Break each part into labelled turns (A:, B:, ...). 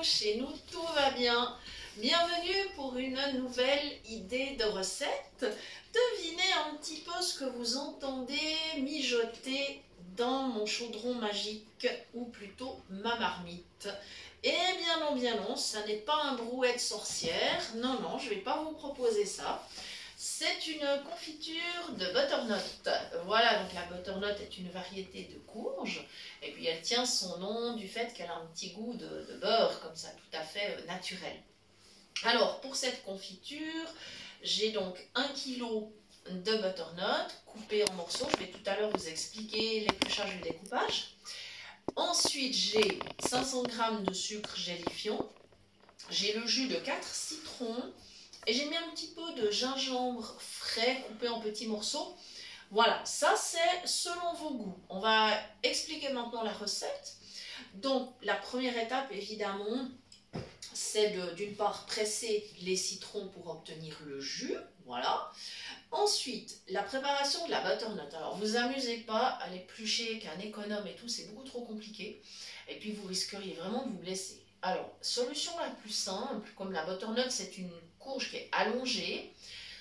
A: chez nous tout va bien. Bienvenue pour une nouvelle idée de recette. Devinez un petit peu ce que vous entendez mijoter dans mon chaudron magique, ou plutôt ma marmite. Eh bien non, ça n'est pas un brouet de sorcière. Non, je ne vais pas vous proposer ça. C'est une confiture de butternut. Voilà, donc la butternut est une variété de courge. Et puis elle tient son nom du fait qu'elle a un petit goût de beurre, comme ça, tout à fait naturel. Alors, pour cette confiture, j'ai donc 1 kg de butternut coupé en morceaux. Je vais tout à l'heure vous expliquer l'épluchage et le découpage. Ensuite, j'ai 500 g de sucre gélifiant. J'ai le jus de 4 citrons. Et j'ai mis un petit peu de gingembre frais coupé en petits morceaux. Voilà, ça c'est selon vos goûts. On va expliquer maintenant la recette. Donc, la première étape, évidemment, c'est d'une part presser les citrons pour obtenir le jus. Voilà. Ensuite, la préparation de la butternut. Alors, vous amusez pas à l'éplucher qu'un économe et tout, c'est beaucoup trop compliqué. Et puis, vous risqueriez vraiment de vous blesser. Alors, solution la plus simple, comme la butternut, c'est une courge qui est allongée,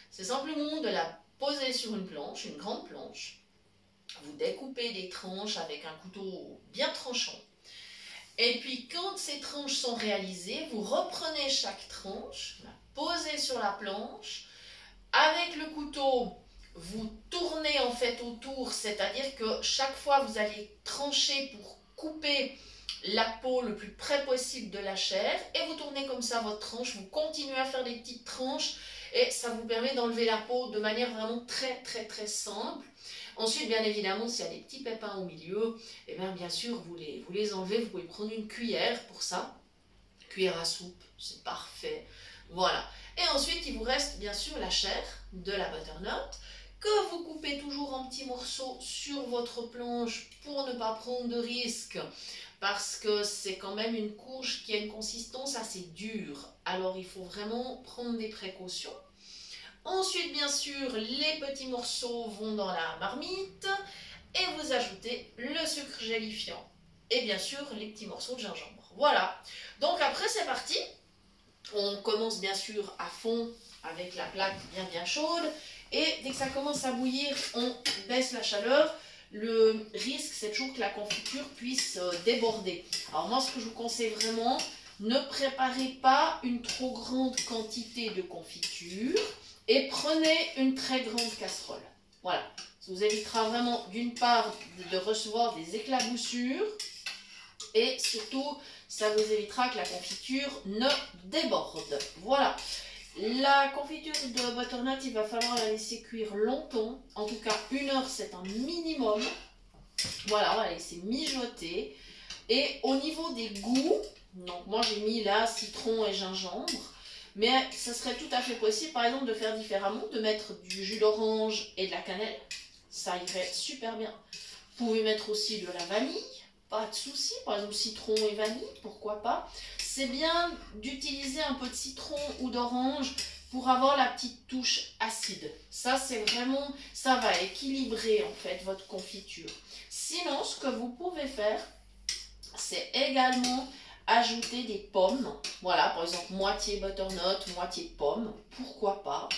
A: c'est simplement de la poser sur une planche, une grande planche. Vous découpez des tranches avec un couteau bien tranchant. Et puis, quand ces tranches sont réalisées, vous reprenez chaque tranche, la posez sur la planche. Avec le couteau, vous tournez en fait autour, c'est-à-dire que chaque fois, vous allez trancher pour couper la peau le plus près possible de la chair et vous tournez comme ça votre tranche, vous continuez à faire des petites tranches et ça vous permet d'enlever la peau de manière vraiment très simple. Ensuite, bien évidemment, s'il y a des petits pépins au milieu, et bien sûr, vous les enlevez, vous pouvez prendre une cuillère pour ça, cuillère à soupe, c'est parfait, voilà. Et ensuite, il vous reste bien sûr la chair de la butternut, que vous coupez toujours en petits morceaux sur votre planche pour ne pas prendre de risques, parce que c'est quand même une courge qui a une consistance assez dure. Alors il faut vraiment prendre des précautions. Ensuite, bien sûr, les petits morceaux vont dans la marmite et vous ajoutez le sucre gélifiant et bien sûr les petits morceaux de gingembre. Voilà. Donc après, c'est parti. On commence bien sûr à fond avec la plaque bien chaude et dès que ça commence à bouillir, on baisse la chaleur. Le risque, c'est toujours que la confiture puisse déborder. Alors moi, ce que je vous conseille vraiment, ne préparez pas une trop grande quantité de confiture et prenez une très grande casserole. Voilà, ça vous évitera vraiment d'une part de recevoir des éclaboussures et surtout, ça vous évitera que la confiture ne déborde. Voilà. La confiture de butternut, il va falloir la laisser cuire longtemps. En tout cas, 1 heure, c'est un minimum. Voilà, on va la laisser mijoter. Et au niveau des goûts, donc moi j'ai mis là citron et gingembre. Mais ça serait tout à fait possible, par exemple, de faire différemment, de mettre du jus d'orange et de la cannelle. Ça irait super bien. Vous pouvez mettre aussi de la vanille. Pas de souci, par exemple citron et vanille, pourquoi pas. C'est bien d'utiliser un peu de citron ou d'orange pour avoir la petite touche acide. Ça, c'est vraiment, ça va équilibrer en fait votre confiture. Sinon, ce que vous pouvez faire, c'est également ajouter des pommes. Voilà, par exemple, moitié butternut, moitié pomme, pourquoi pas.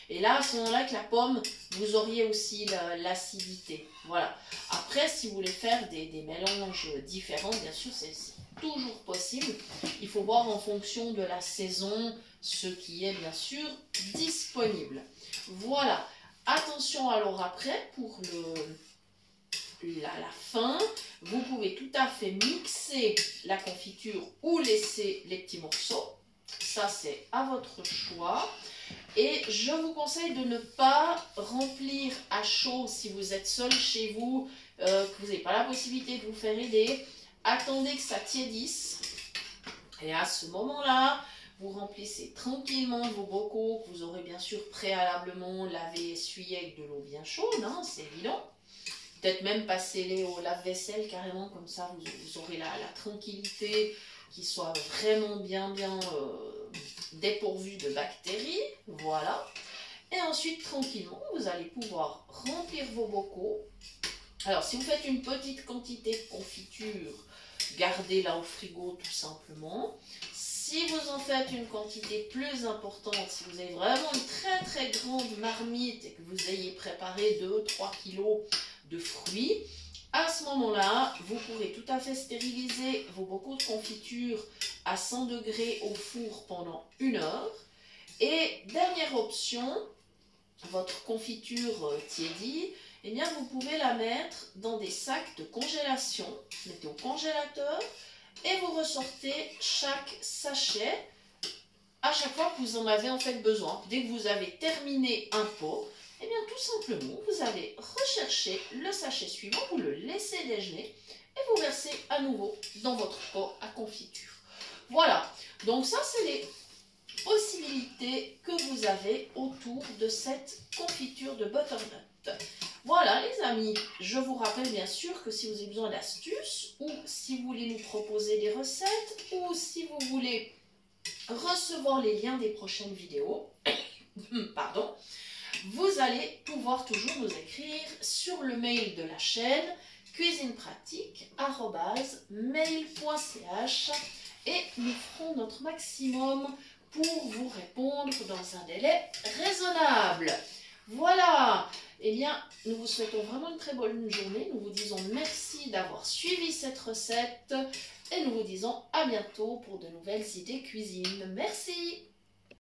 A: Et là, à ce moment-là, avec la pomme, vous auriez aussi l'acidité. Voilà. Après, si vous voulez faire des mélanges différents, bien sûr, c'est toujours possible. Il faut voir en fonction de la saison ce qui est bien sûr disponible. Voilà. Attention alors après, pour la fin, vous pouvez tout à fait mixer la confiture ou laisser les petits morceaux. Ça, c'est à votre choix. Et je vous conseille de ne pas remplir à chaud si vous êtes seul chez vous, que vous n'avez pas la possibilité de vous faire aider. Attendez que ça tiédisse. Et à ce moment-là, vous remplissez tranquillement vos bocaux que vous aurez bien sûr préalablement lavé, essuyé avec de l'eau bien chaude, hein, c'est évident. Peut-être même passer-les au lave-vaisselle carrément, comme ça vous aurez la tranquillité qui soit vraiment bien dépourvu de bactéries. Voilà. Et ensuite, tranquillement, vous allez pouvoir remplir vos bocaux. Alors, si vous faites une petite quantité de confiture, gardez-la au frigo tout simplement. Si vous en faites une quantité plus importante, si vous avez vraiment une très très grande marmite et que vous ayez préparé 2-3 kilos de fruits, à ce moment-là, vous pourrez tout à fait stériliser vos bocaux de confiture à 100 degrés au four pendant 1 heure. Et dernière option, votre confiture tiédie, eh bien vous pouvez la mettre dans des sacs de congélation, mettez au congélateur et vous ressortez chaque sachet à chaque fois que vous en avez en fait besoin. Dès que vous avez terminé un pot, eh bien tout simplement vous allez rechercher le sachet suivant, vous le laissez déjeuner et vous versez à nouveau dans votre pot à confiture. Voilà, donc ça c'est les possibilités que vous avez autour de cette confiture de butternut. Voilà les amis, je vous rappelle bien sûr que si vous avez besoin d'astuces ou si vous voulez nous proposer des recettes ou si vous voulez recevoir les liens des prochaines vidéos, pardon, vous allez pouvoir toujours nous écrire sur le mail de la chaîne cuisinepratique@mail.ch et nous ferons notre maximum pour vous répondre dans un délai raisonnable. Voilà, eh bien, nous vous souhaitons vraiment une très bonne journée. Nous vous disons merci d'avoir suivi cette recette et nous vous disons à bientôt pour de nouvelles idées cuisine. Merci.